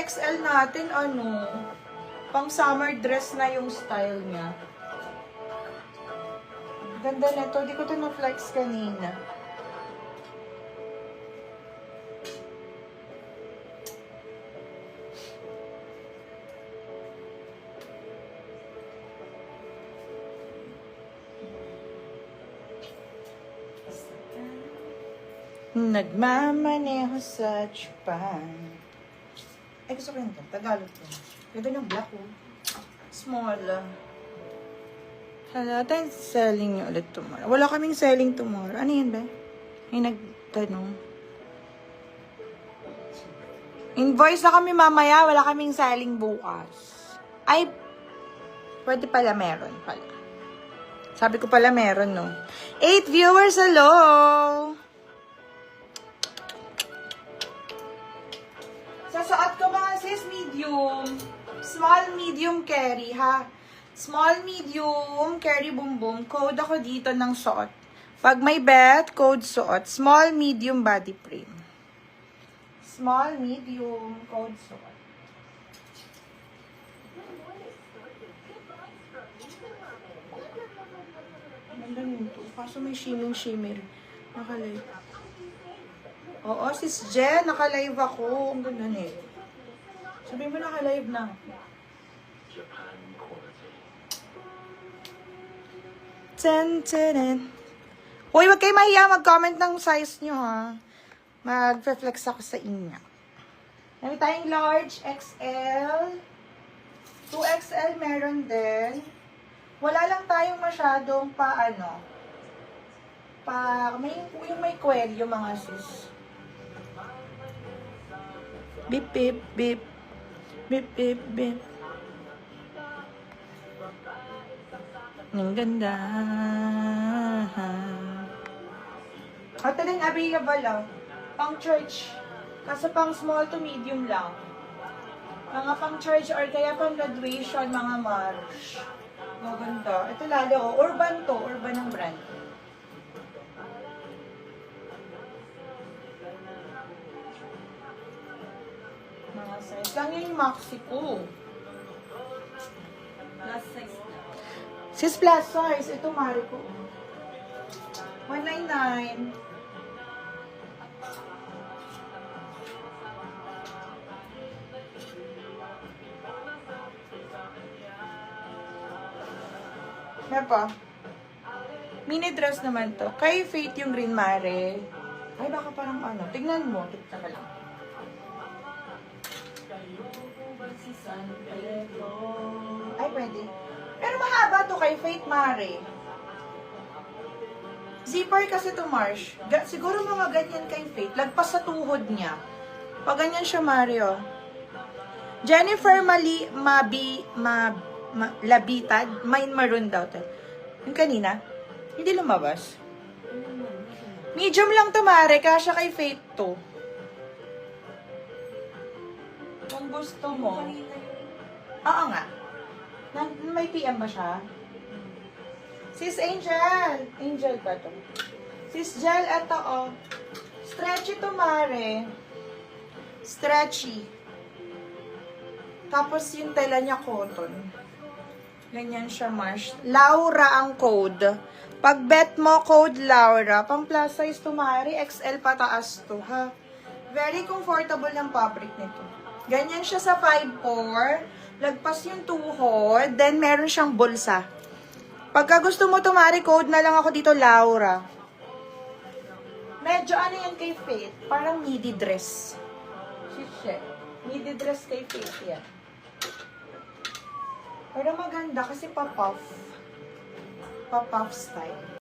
XL natin, ano, pang summer dress na yung style niya. Ganda na to. Di ko to na-flex kanina. Nagmamaneho sa Japan. Ay, gusto ko yun. Tagalog to. Ganda ng black, oh. Small. Hala, tayo selling nyo ulit tomorrow. Wala kaming selling tomorrow. Ano yun ba? May nagtanong. Invoice na kami mamaya. Wala kaming selling bukas. Ay, pwede pala meron pala. Sabi ko pala meron, no? 8 viewers, hello! Sasuot ko mga sis, medium. Small, medium, carry, ha? Small, medium, carry, boom, boom. Code ako dito ng suot. Pag may bet, code suot. Small, medium, body frame. Small, medium, code suot. Ganda nito. Kaso may shimmer. Nakalive. Oo, sis Jen, nakalive ako. Ang ganda nito. Sabi mo nakalive na. Ten. Hoy, wag kayo mahiya mag-comment ng size nyo, ha. Mag-flex ako sa inyo. Meron tayong large, XL. 2XL meron din. Wala lang tayong masyadong yung may kwelyo, mga sis. Bip, bip, bip. Bip, bip, bip. Ang ganda. At ito din available lang. Pang church. Kasi pang small to medium lang. Mga pang church or kaya pang graduation, mga march. Maganda. Ito lalo, urban to. Urban ang brand. Mga size. Lang yung maxi ko. Last size na. Sis plus size. Ito Mariko. 199. Meron pa. Mini dress naman to. Kay Faith yung green mare. Ay, baka parang ano. Tignan mo. Tignan ka lang. Ay, pwede. Pero mahaba to kay Faith Mare. Zipper kasi to Marsh. Siguro mga ganyan kay Faith. Lagpas sa tuhod niya. Pag ganyan siya, Mario. Jennifer Labitad. Mine maroon daw to. Yung kanina. Hindi lumabas. Medium lang to, Mare. Kasya kay Faith to. Kung gusto mo. Oo nga. May PM ba siya? Sis Angel. Angel ba to? Sis Jel, eto oh. Stretchy to, Mare. Stretchy. Tapos yung tela niya cotton. Ganyan siya, Marsh. Laura ang code. Pag bet mo, code Laura. Pang plus size to, Mare. XL pataas to, ha? Very comfortable ng fabric nito. Ganyan siya sa 5'4". Lagpas yung tuhod. Then, meron siyang bulsa. Pagka gusto mo tumari, code na lang ako dito, Laura. Medyo ano yan kay Faith? Parang midi dress. Shit. Midi dress kay Faith yan. Pero maganda kasi pa-puff. Pa-puff style.